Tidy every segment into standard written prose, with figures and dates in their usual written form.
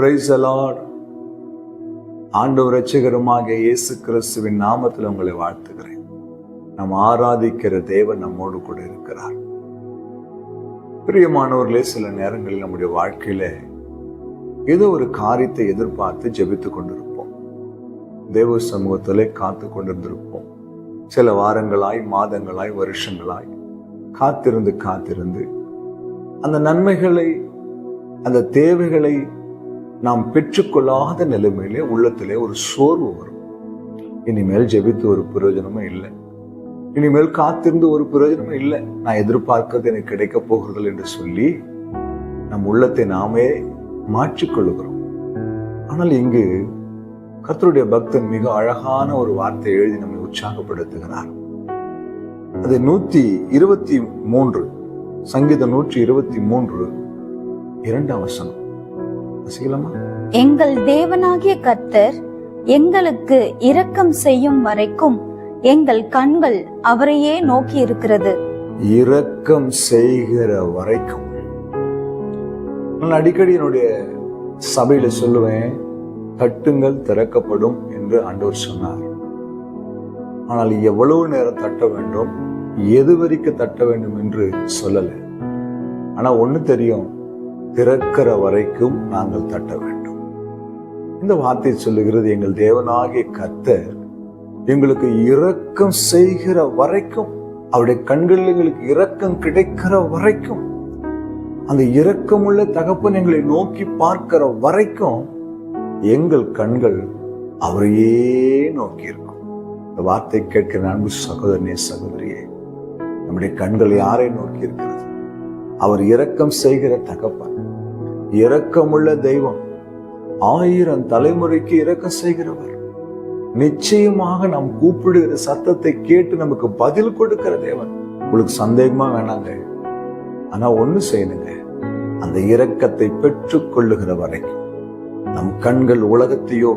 Praise the Lord. ஆண்டவர் இரட்சகருமாகிய இயேசு கிறிஸ்துவின் நாமத்தில் உங்களை வாழ்த்துகிறேன். நாம் ஆராதிக்கிற தேவன் நம்மோடு கூட இருக்கிறார். பிரியமானவர்களே, சில நேரங்களில் நம்முடைய வாழ்க்கையில ஏதோ ஒரு காரியத்தை எதிர்பார்த்து ஜெபித்துக் கொண்டிருப்போம். தேவ சமூகத்திலே காத்து கொண்டிருந்திருப்போம். சில வாரங்களாய், மாதங்களாய், வருஷங்களாய் காத்திருந்து அந்த நன்மைகளை, அந்த தேவைகளை நாம் பெற்றுக்கொள்ளாத நிலைமையிலே உள்ளத்திலே ஒரு சோர்வு வரும். இனிமேல் ஜெபித்து ஒரு பிரயோஜனமும் இல்லை, இனிமேல் காத்திருந்து ஒரு பிரயோஜனமும் இல்லை, நான் எதிர்பார்க்கிறது எனக்கு கிடைக்க போகிறது என்று சொல்லி நம் உள்ளத்தை நாமே மாற்றிக்கொள்ளுகிறோம். ஆனால் இங்கு கர்த்தருடைய பக்தன் மிக அழகான ஒரு வார்த்தை எழுதி நம்மை உற்சாகப்படுத்துகிறார். அது 123 சங்கீதம் 123 2ஆம் வசனம். எங்கள் தேவனாகிய கர்த்தர் எங்களுக்கு இரக்கம் செய்யும் வரைக்கும் எங்கள் கண்கள் அவரையே நோக்கி இருக்கிறது. இரக்கம் செய்கிற வரைக்கும். நான் அடிக்கடி என்னுடைய சபையில சொல்லுவேன், தட்டுங்கள் திறக்கப்படும் என்று ஆண்டவர் சொன்னார். ஆனால் எவ்வளவு நேரம் தட்ட வேண்டும், எது வரைக்கும் தட்ட வேண்டும் என்று சொல்லல. ஆனா ஒண்ணு தெரியும், திறக்கிற வரைக்கும் நாங்கள் தட்ட வேண்டும். இந்த வார்த்தை சொல்லுகிறது, எங்கள் தேவனாகிய கர்த்தர் எங்களுக்கு இரக்கம் செய்கிற வரைக்கும், அவருடைய கண்களில் எங்களுக்கு இரக்கம் கிடைக்கிற வரைக்கும், அந்த இரக்கமுள்ள தகப்பன் எங்களை நோக்கி பார்க்கிற வரைக்கும் எங்கள் கண்கள் அவரையே நோக்கி இருக்கும். இந்த வார்த்தை கேட்கிற அன்பு சகோதரனே, சகோதரியே, நம்முடைய கண்கள் யாரை நோக்கி இருக்கிறது? அவர் இரக்கம் செய்கிற தகப்பன், இரக்கமுள்ள தெய்வம், 1000 தலைமுறைக்கு இரக்கம் செய்கிறவர். நிச்சயமாக நாம் கூப்பிடுகிற சத்தத்தை கேட்டு நமக்கு பதில் கொடுக்கிற தேவன். உங்களுக்கு சந்தேகமா வேணாங்க, ஆனா ஒண்ணு செய்யணுங்க, அந்த இரக்கத்தை பெற்றுக் கொள்ளுகிற வரைக்கும் நம் கண்கள் உலகத்தையோ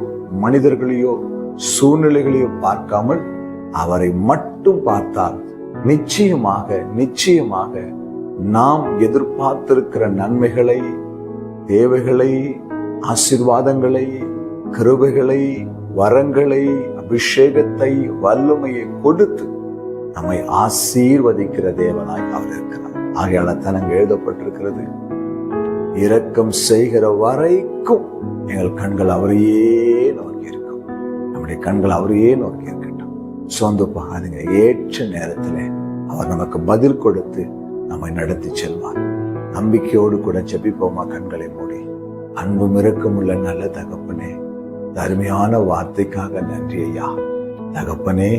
மனிதர்களையோ சூழ்நிலைகளையோ பார்க்காமல் அவரை மட்டும் பார்த்தால் நிச்சயமாக நாம் எதிர்பார்த்திருக்கிற நன்மைகளை, தேவைகளை, ஆசீர்வாதங்களை, கிருபைகளை, வரங்களை, அபிஷேகத்தை, வல்லமையை கொடுத்து நம்மை ஆசீர்வதிக்கிற தேவனாய் அவர் இருக்கிறார். ஆகையால தனங்க எழுதப்பட்டிருக்கிறது, இரக்கம் செய்கிற வரைக்கும் எங்கள் கண்கள் அவரையே நோக்கி இருக்கும். நம்முடைய கண்கள் அவரையே நோக்கி இருக்கட்டும். சோர்ந்து போகாதீங்க. ஏற்ற நேரத்தில் அவர் நமக்கு பதில் கொடுத்து நம்மை நடத்தி செல்வார். நம்பிக்கையோடு கூட ஜெபிப்போமா? கண்களை மூடி. அன்பும் இரக்கமுள்ள நல்ல தகப்பனே, அருமையான வார்த்தைக்காக நன்றி ஐயா. தகப்பனே,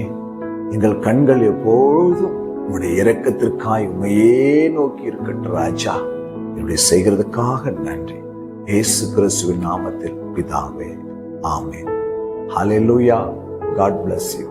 எங்கள் கண்கள் எப்பொழுதும் உங்களுடைய இரக்கத்திற்காய் உண்மையே நோக்கி இருக்கட்டும் ராஜா. இப்படி செய்கிறதுக்காக நன்றி. இயேசு கிறிஸ்துவின் நாமத்தில் பிதாவே, ஆமென். ஹல்லேலூயா. God bless you.